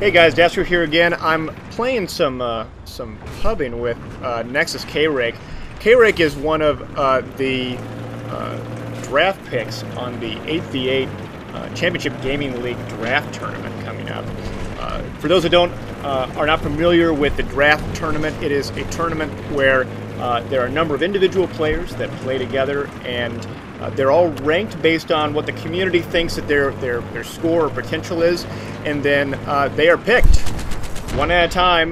Hey guys, daskro here again. I'm playing some pubbing with Nexus K-Rake. K-Rake is one of the draft picks on the 8v8 Championship Gaming League draft tournament coming up. For those who are not familiar with the draft tournament, it is a tournament where there are a number of individual players that play together, and they're all ranked based on what the community thinks that their score or potential is, and then they are picked one at a time,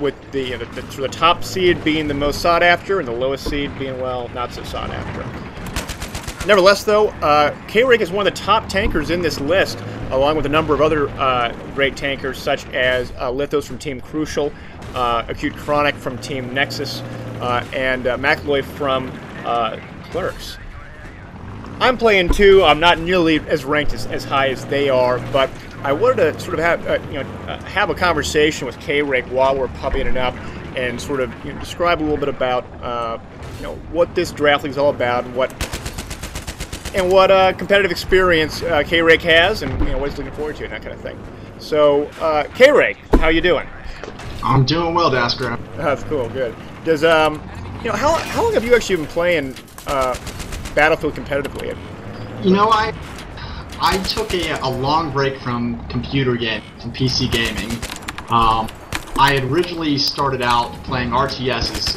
with the top seed being the most sought after and the lowest seed being, well, not so sought after. Nevertheless, though, K-Rake is one of the top tankers in this list, along with a number of other great tankers, such as Lithos from Team Crucial, Acute Chronic from Team Nexus, and McAloy from Clerks. I'm playing too. I'm not nearly as ranked as high as they are, but I wanted to sort of have a conversation with K-Rake while we're pubbing it up, and sort of describe a little bit about what this draft league is all about, and what competitive experience K-Rake has, and what he's looking forward to, and that kind of thing. So, K-Rake, how you doing? I'm doing well, daskro. That's cool. Good. Does how long have you actually been playing Battlefield competitively? I took a long break from computer gaming, from PC gaming. I had originally started out playing RTSs,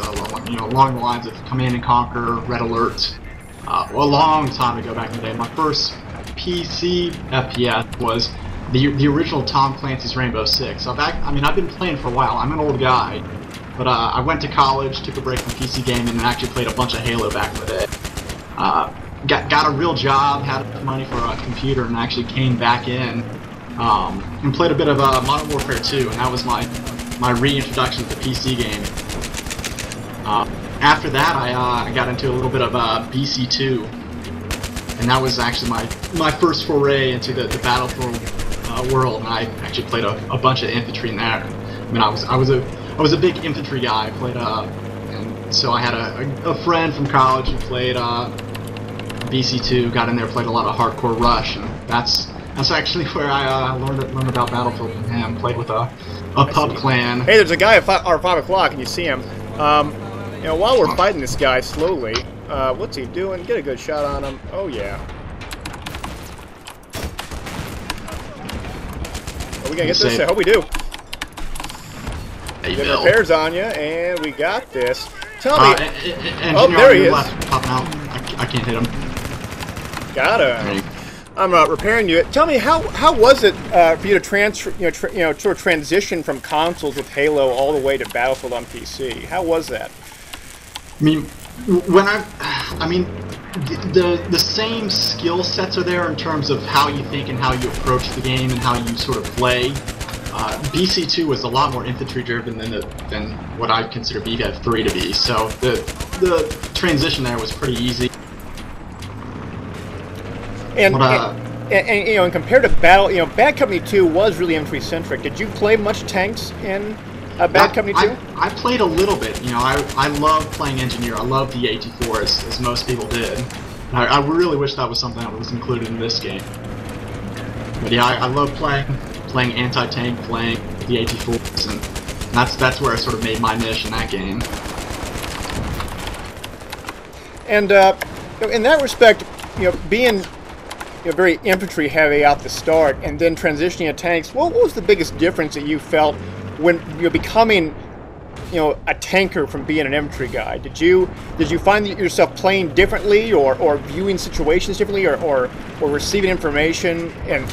along the lines of Command and Conquer, Red Alert. A long time ago back in the day. My first PC FPS was the original Tom Clancy's Rainbow Six. So I've been playing for a while. I'm an old guy, but I went to college, took a break from PC gaming, and actually played a bunch of Halo back in the day. Got a real job, had enough money for a computer, and actually came back in and played a bit of Modern Warfare 2, and that was my reintroduction to PC gaming. After that, I got into a little bit of BC2, and that was actually my first foray into the Battlefield world. And I actually played a bunch of infantry in that. I mean, I was a big infantry guy. I played and so I had a friend from college who played BC2. Got in there, played a lot of hardcore Rush, and that's actually where I learned about Battlefield from him. Played with a pub clan. Hey, there's a guy at 5 o'clock, and you see him. While we're fighting this guy slowly, what's he doing? Get a good shot on him. Oh, yeah. Are we gonna get this? I hope we do. Hey, Good Bill. repairs on you, and we got this. Tell me. Oh, Engineer, there he is. Popping out. I can't hit him. Got him. I'm repairing you. Tell me, how was it for you to sort of transition from consoles with Halo all the way to Battlefield on PC? How was that? I mean, the same skill sets are there in terms of how you think and how you approach the game and how you sort of play. BC2 was a lot more infantry driven than what I consider BF3 to be. So the transition there was pretty easy. And compared to Bad Company 2 was really infantry centric. Did you play much tanks in Bad Company 2? I played a little bit. I love playing engineer. I love the AT4 as most people did. I really wish that was something that was included in this game. But yeah, I love playing anti-tank, playing the AT4s, and that's where I sort of made my niche in that game. And in that respect, being very infantry heavy out the start, and then transitioning to tanks, what was the biggest difference that you felt when you're becoming a tanker from being an infantry guy? Did you find yourself playing differently, or viewing situations differently, or receiving information and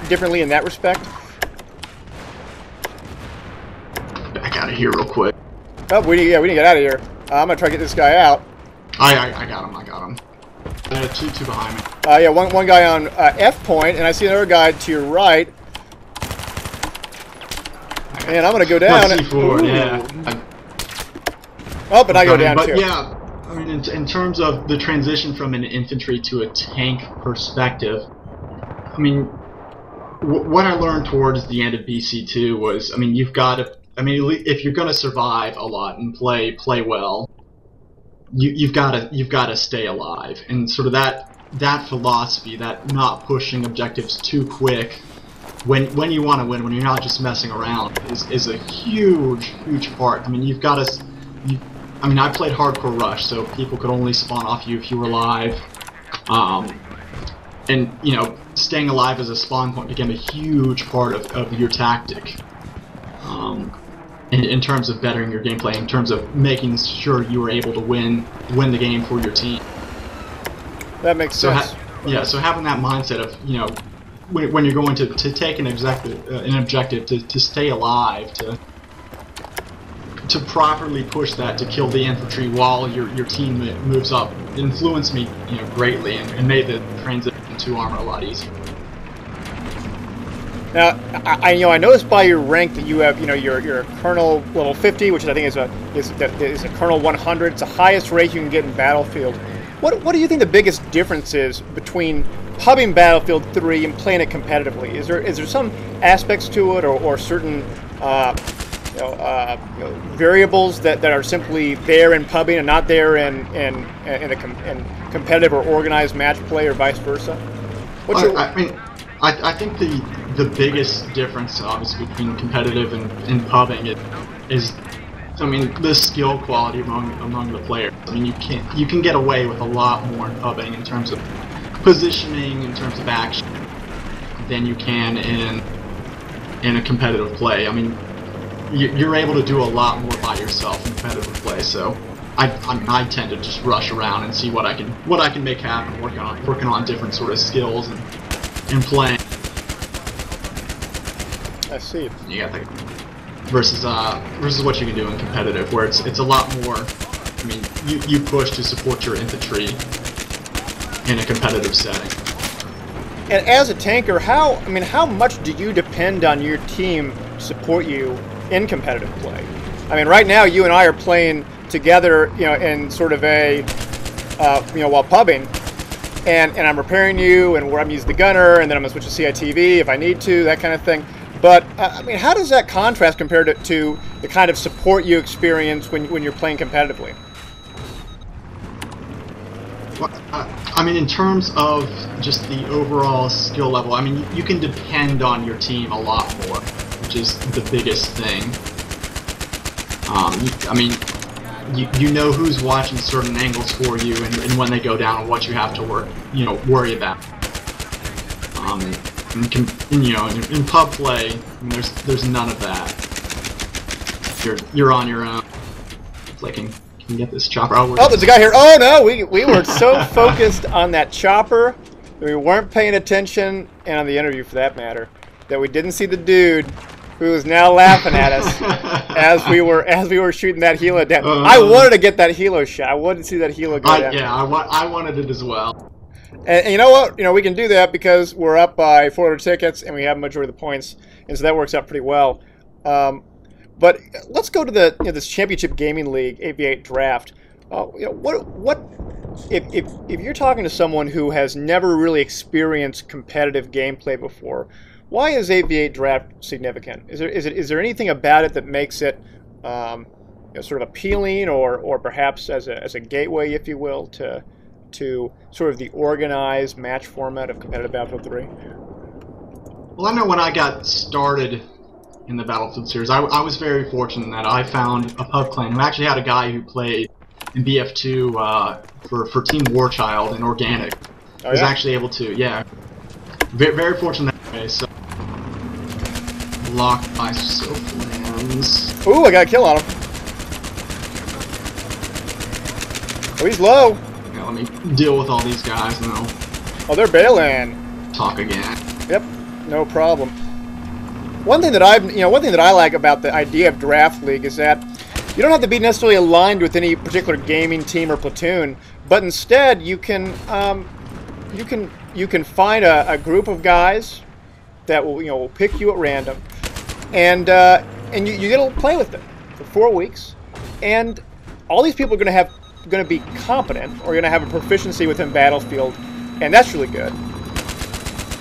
differently in that respect? Back out of here real quick. Oh, we need to get out of here. I'm gonna try to get this guy out. I got him. Two behind me. Yeah, one guy on F point, and I see another guy to your right. And I'm gonna go down. C4, yeah. Oh, but I go down too. Yeah, I mean, in terms of the transition from an infantry to a tank perspective, I mean, what I learned towards the end of BC2 was, I mean, you've got to, if you're gonna survive a lot and play well, you've got to stay alive, and sort of that philosophy, that not pushing objectives too quick, when you want to win, when you're not just messing around, is a huge part. I mean, you've got to. I mean, I played hardcore rush, so people could only spawn off you if you were alive. And you know, staying alive as a spawn point became a huge part of your tactic. In terms of bettering your gameplay, in terms of making sure you were able to win the game for your team. That makes sense. So having that mindset of, you know, when you're going to take an objective to stay alive, to properly push that, to kill the infantry while your team moves up, influenced me, you know, greatly, and made the transition to armor a lot easier. Now, I noticed by your rank that you have, you know, you're a Colonel level 50, which I think is a Colonel 100. It's the highest rank you can get in Battlefield. What do you think the biggest difference is between pubbing Battlefield 3 and playing it competitively? Is there some aspects to it, or certain variables that are simply there in pubbing and not there in competitive or organized match play, or vice versa? I think the biggest difference, obviously, between competitive and pubbing is, I mean, the skill quality among the players. I mean, you can get away with a lot more in pubbing in terms of positioning, in terms of action, than you can in a competitive play. I mean, you're able to do a lot more by yourself in competitive play. So I tend to just rush around and see what I can make happen, working on different sort of skills and playing. I see. You got that versus what you can do in competitive, where it's a lot more. I mean, you push to support your infantry in a competitive setting. And as a tanker, how much do you depend on your team to support you in competitive play? I mean, right now you and I are playing together, you know, in sort of a, while pubbing, and I'm repairing you, and where I'm using the gunner, and then I'm gonna switch to CITV if I need to, that kind of thing. But I mean, how does that contrast compared to the kind of support you experience when you're playing competitively? Well, I mean, in terms of just the overall skill level, I mean, you can depend on your team a lot more, which is the biggest thing. I mean, you know who's watching certain angles for you, and when they go down, and what you have to worry about. In pub play, I mean, there's none of that. You're on your own. Like, can you get this chopper? Oh, there's a guy here. Oh no, we were so focused on that chopper that we weren't paying attention, and on the interview for that matter, that we didn't see the dude who is now laughing at us as we were shooting that helo down. I wanted to get that helo shot. I wanted to see that helo go down. Yeah, I wanted it as well. And you know what? You know, we can do that because we're up by 400 tickets and we have a majority of the points, and so that works out pretty well. But let's go to this Championship Gaming League AV8 draft. What if you're talking to someone who has never really experienced competitive gameplay before? Why is AV8 draft significant? Is there anything about it that makes it sort of appealing, or perhaps as a gateway, if you will, to sort of the organized match format of competitive Battlefield 3? Well, I know when I got started in the Battlefield series, I was very fortunate that I found a pub clan who actually had a guy who played in BF2 for Team Warchild and Organic. Oh, was yeah? actually able to, yeah. Very fortunate that way, so. Locked by Soflams. Ooh, I got a kill on him. Oh, he's low. Yeah, let me deal with all these guys and I'll Oh, they're bailing. talk again. Yep, no problem. One thing that I like about the idea of Draft League is that you don't have to be necessarily aligned with any particular gaming team or platoon, but instead you can find a group of guys that will pick you at random, and you get to play with them for 4 weeks, and all these people are going to be competent, or going to have a proficiency within Battlefield, and that's really good.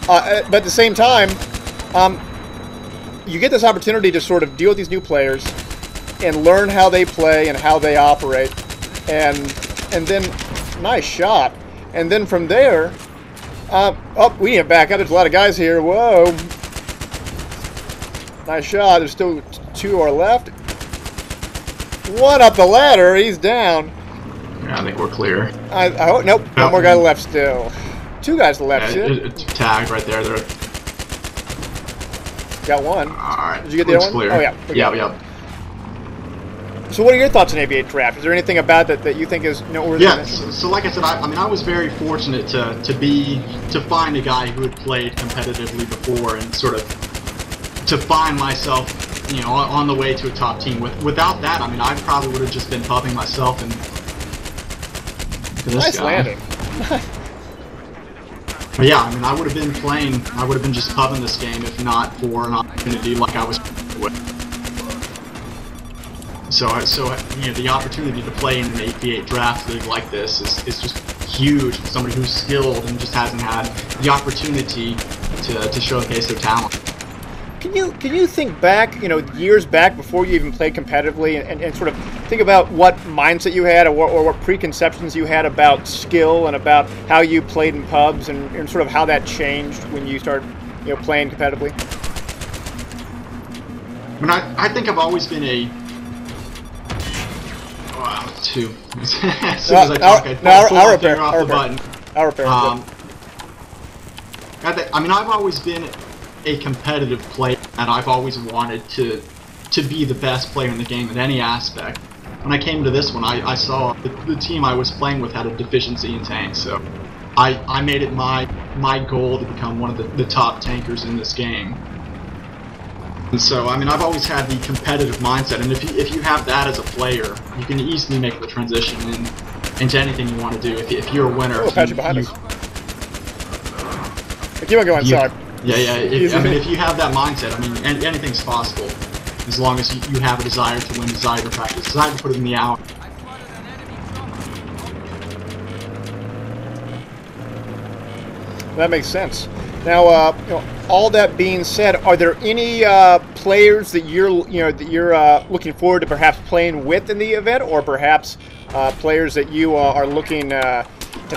But at the same time, you get this opportunity to sort of deal with these new players and learn how they play and how they operate, and then nice shot, and then from there, oh, we need to back up. There's a lot of guys here. Whoa. Nice shot. There's still 2 are left. 1 up the ladder. He's down. Yeah, I think we're clear. I hope. Nope. Oh. 1 more guy left still. 2 guys left. Yeah, it's tagged right there. Got 1. Alright. Did you get the other one? Clear. Oh, yeah. Yeah. So what are your thoughts on AV8 draft? Is there anything about that you think is noteworthy? Yeah, so like I said, I mean, I was very fortunate to find a guy who had played competitively before and sort of to find myself, on the way to a top team. Without that, I mean, I probably would have just been pubbing myself and nice landing. But yeah, I mean, I would have been just pubbing this game if not for an opportunity like I was with. So the opportunity to play in an AV8 draft league like this is just huge for somebody who's skilled and just hasn't had the opportunity to showcase their talent. Can you think back, years back before you even played competitively, and sort of think about what mindset you had, or what preconceptions you had about skill and about how you played in pubs, and sort of how that changed when you started, playing competitively? I mean, I think I've always been a... Wow, 2. As soon as I talk, I'll repair. The button. I'll repair. I mean, I've always been a competitive player, and I've always wanted to be the best player in the game in any aspect. When I came to this one, I saw the team I was playing with had a deficiency in tanks, so I made it my goal to become one of the top tankers in this game. And so, I mean, I've always had the competitive mindset, and if you have that as a player, you can easily make the transition into anything you want to do. If you're a winner, behind us. Keep on going, sorry. Yeah. I mean, if you have that mindset, I mean, anything's possible, as long as you have a desire to win, desire to practice, desire to put it in the hour. That makes sense. Now, all that being said, are there any players that you're looking forward to perhaps playing with in the event, or perhaps players that you are looking to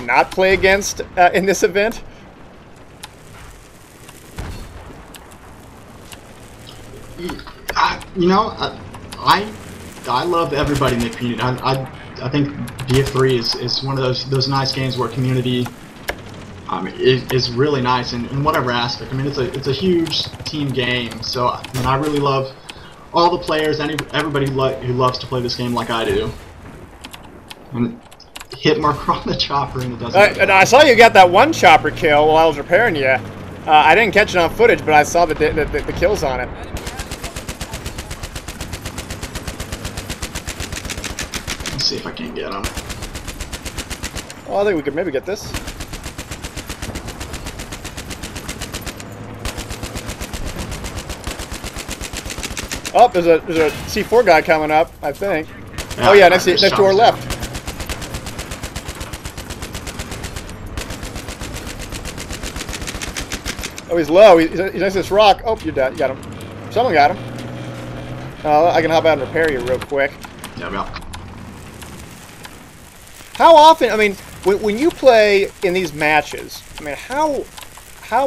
not play against in this event? I love everybody in the community. I think BF3 is one of those nice games where community is really nice in whatever aspect. I mean, it's a huge team game. So I mean, I really love all the players, everybody who loves to play this game like I do. And hit marker on the chopper, and it doesn't. And I saw you got that 1 chopper kill while I was repairing you. I didn't catch it on footage, but I saw the kills on it. Let's see if I can get him. Well, I think we could maybe get this. Oh, there's a C4 guy coming up, I think. Yeah, oh yeah, next to our left. Oh, he's low. He's next to this rock. Oh, you're dead. You got him. Someone got him. I can hop out and repair you real quick. Yeah. How often? I mean, when you play in these matches, I mean, how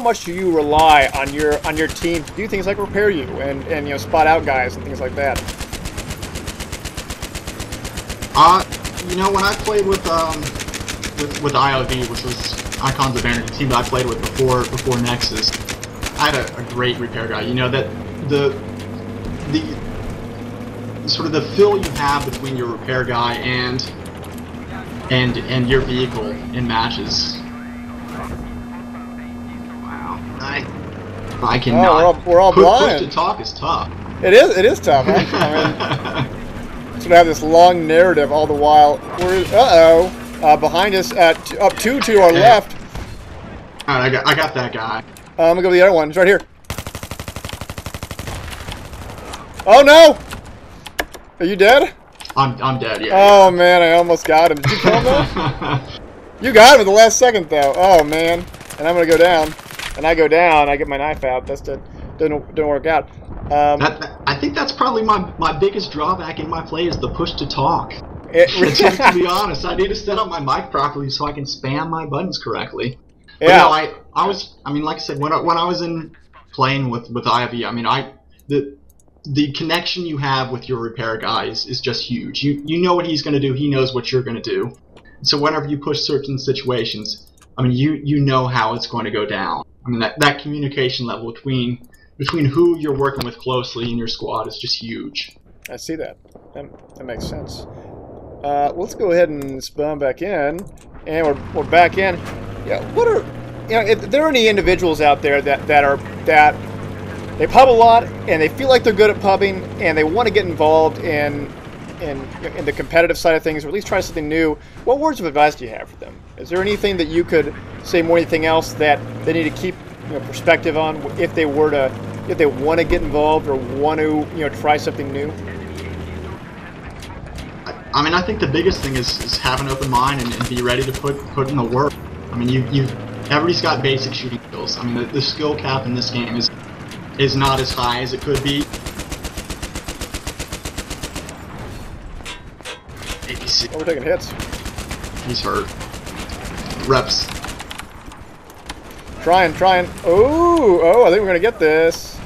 much do you rely on your team to do things like repair you and spot out guys and things like that? When I played with IOV, which was Icons of Anarchy, the team that I played with before Nexus, I had a great repair guy. That the sort of the fill you have between your repair guy and your vehicle in matches. Wow, I cannot. We're all blind. Push to talk is tough. It is tough. Huh? I mean, it's gonna have this long narrative all the while. Behind us, up 2 to our left. All right, I got that guy. I'm gonna go to the other one. It's right here. Oh no! Are you dead? I'm dead. Yeah. Oh man, I almost got him. Did you kill him though? You got him at the last second though. Oh man, and I'm gonna go down. And I go down. I get my knife out. Didn't work out. I think that's probably my biggest drawback in my play is the push to talk. To be honest, I need to set up my mic properly so I can spam my buttons correctly. Yeah. But no, I mean, like I said, when I was in playing with Ivy, I mean, the connection you have with your repair guy is just huge. You know what he's going to do. He knows what you're going to do. So whenever you push certain situations, I mean, you know how it's going to go down. I mean, that communication level between who you're working with closely in your squad is just huge. I see that. That makes sense. Let's go ahead and spawn back in, and we're back in. Yeah, what are if there are any individuals out there that they pub a lot and they feel like they're good at pubbing and they want to get involved in the competitive side of things, or at least try something new, what words of advice do you have for them? Is there anything that you could say more than anything else that they need to keep perspective on if they want to get involved or want to try something new? I mean, I think the biggest thing is have an open mind and be ready to put in the work. I mean, everybody's got basic shooting skills. I mean, the skill cap in this game is not as high as it could be. Oh, we're taking hits. He's hurt. Reps. Trying. Oh, I think we're gonna get this.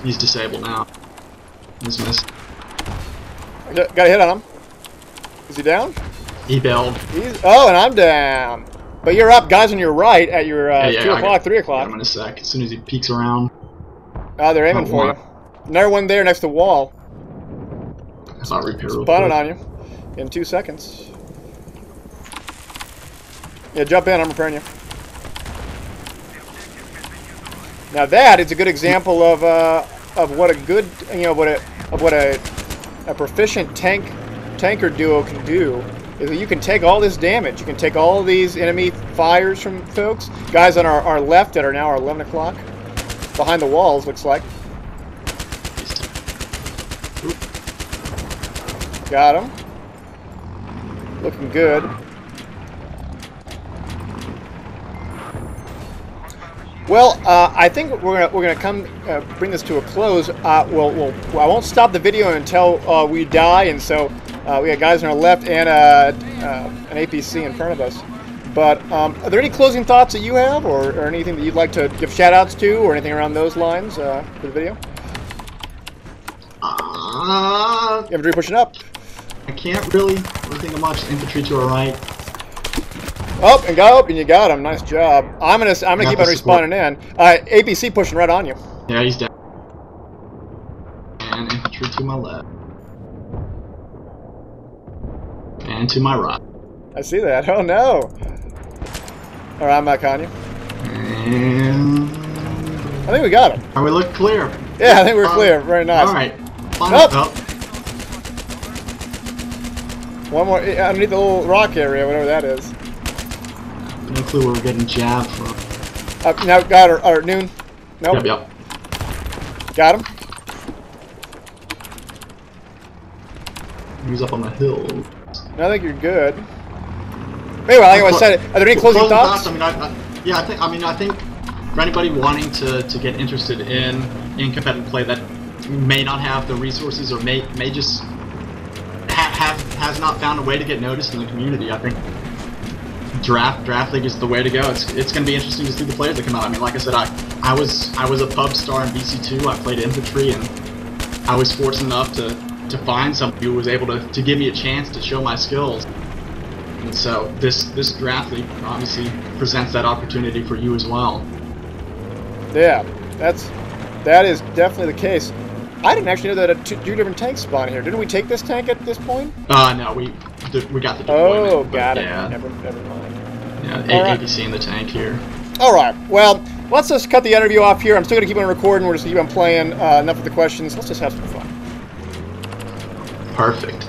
He's disabled now. He's missed. Got a hit on him. Is he down? He bailed. Oh, and I'm down. But you're up, guys, on your right at your 2 o'clock, 3 o'clock. Get him in a sec. As soon as he peeks around. Oh, they're aiming for you. Another one there next to the wall. I saw repair real Spawning quick. on you in 2 seconds. Yeah, jump in. I'm repairing you. Now that is a good example of what a good what a proficient tanker duo can do. Is that you can take all this damage. You can take all these enemy fires from folks. Guys on our left that are now 11 o'clock. Behind the walls, looks like. Got him. Looking good. Well, I think we're gonna come bring this to a close. I won't stop the video until we die, and so we got guys on our left and an APC in front of us. But are there any closing thoughts that you have, or anything that you'd like to give shout-outs to, or anything around those lines for the video? Infantry pushing up. I can't really think of much. Infantry to our right. Oh, and you got him. Nice job. I'm gonna keep on respawning in. APC pushing right on you. Yeah, he's down. And infantry to my left. And to my right. I see that. Oh no. All right, I'm back on you. And I think we got him. we look clear. Yeah, I think we're clear. Very nice. All right. Nope. One more underneath the little rock area, whatever that is. No clue where we're getting jabbed from. Now got our noon. Nope. Yep. Got him. He's up on the hill. I think you're good. Anyway, like I said, are there any closing thoughts? I mean, I think for anybody wanting to get interested in competitive play that may not have the resources or may just has not found a way to get noticed in the community, I think Draft League is the way to go. It's going to be interesting to see the players that come out. I mean, like I said, I was a pub star in BC2. I played infantry, and I was fortunate enough to find somebody who was able to give me a chance to show my skills. And so this Draft League obviously presents that opportunity for you as well. Yeah, that is definitely the case. I didn't actually know that two different tanks spawn here. Didn't we take this tank at this point? No, we got the deployment. Oh, got it. Yeah. Never mind. Yeah, APC in the tank here. All right. Well, let's just cut the interview off here. I'm still going to keep on recording. We're just going to keep on playing. Enough of the questions. Let's just have some fun. Perfect.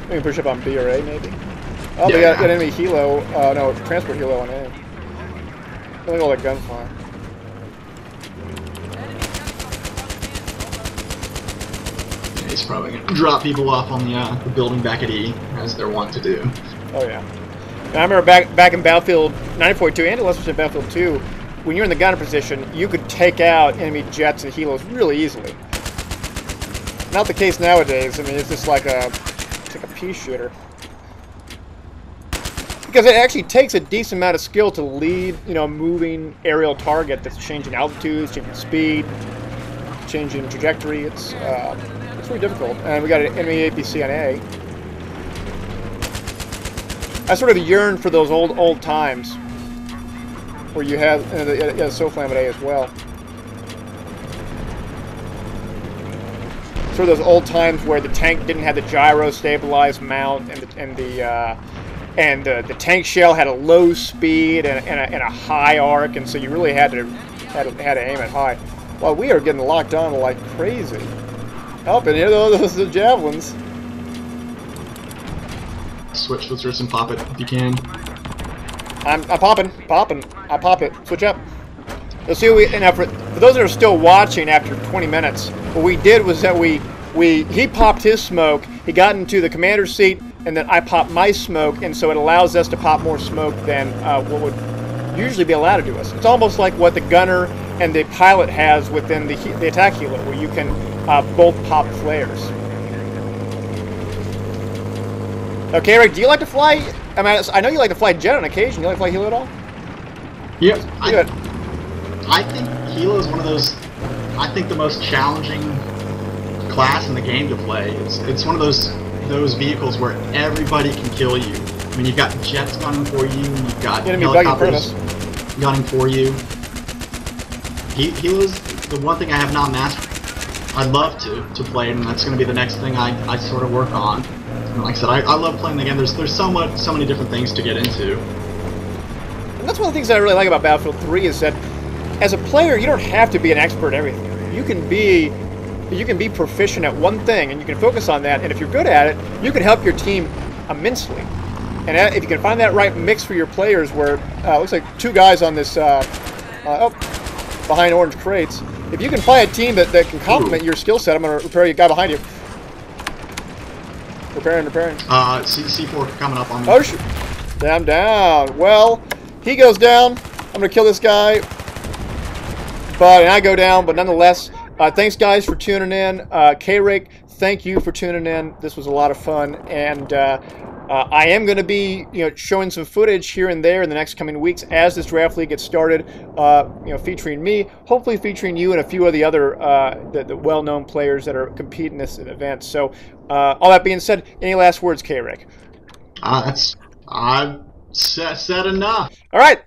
We can push up on B or A, maybe. Oh, yeah, they got an enemy helo. No, transport helo on A. Look at all that gunfire. Yeah, he's probably going to drop people off on the building back at E, as they're wont to do. Oh, yeah. And I remember back in Battlefield 94.2 and less in Battlefield 2, when you're in the gunner position, you could take out enemy jets and helos really easily. Not the case nowadays. I mean, it's just like a pea shooter. Because it actually takes a decent amount of skill to lead, you know, a moving aerial target that's changing altitudes, changing speed, changing trajectory. It's really difficult. And we got an enemy APC on A. I sort of yearn for those old times where you have the SOFLAM at A as well. Sort of those old times where the tank didn't have the gyro stabilized mount, and the tank shell had a low speed and a high arc, and so you really had to aim it high. Well, we are getting locked on like crazy. Help in here, those are javelins. Switch the switch and pop it if you can. I'm popping. I pop it. Switch up. You'll see what and for those that are still watching after 20 minutes, what we did was that he popped his smoke, he got into the commander's seat, and then I popped my smoke, and so it allows us to pop more smoke than what would usually be allowed to do us. It's almost like what the gunner and the pilot has within the attack helo, where you can both pop flares. Okay, Rick, do you like to fly? I mean, I know you like to fly jet on occasion. You like to fly helo at all? Yeah, Good. I think helo is one of those. I think the most challenging class in the game to play. It's one of those vehicles where everybody can kill you. I mean, you've got jets gunning for you. You've got helicopters gunning for you. Helo's the one thing I have not mastered. I'd love to play, and that's going to be the next thing I sort of work on. And like I said, I love playing the game. There's so many different things to get into. And that's one of the things that I really like about Battlefield 3 is that as a player, you don't have to be an expert at everything. You can be proficient at one thing, and you can focus on that. And if you're good at it, you can help your team immensely. And if you can find that right mix for your players, where looks like two guys on this behind orange crates. If you can find a team that can complement your skill set, I'm going to repair you, guy behind you. Repairing. C4 coming up on me. Oh, shoot. I'm down. Well, he goes down. I'm going to kill this guy. And I go down, but nonetheless, thanks, guys, for tuning in. K-Rake, thank you for tuning in. This was a lot of fun. And I am going to be showing some footage here and there in the next coming weeks as this draft league gets started, featuring me, hopefully featuring you and a few of the other the well-known players that are competing in this event. So all that being said, any last words, K-Rake? I've said enough. All right.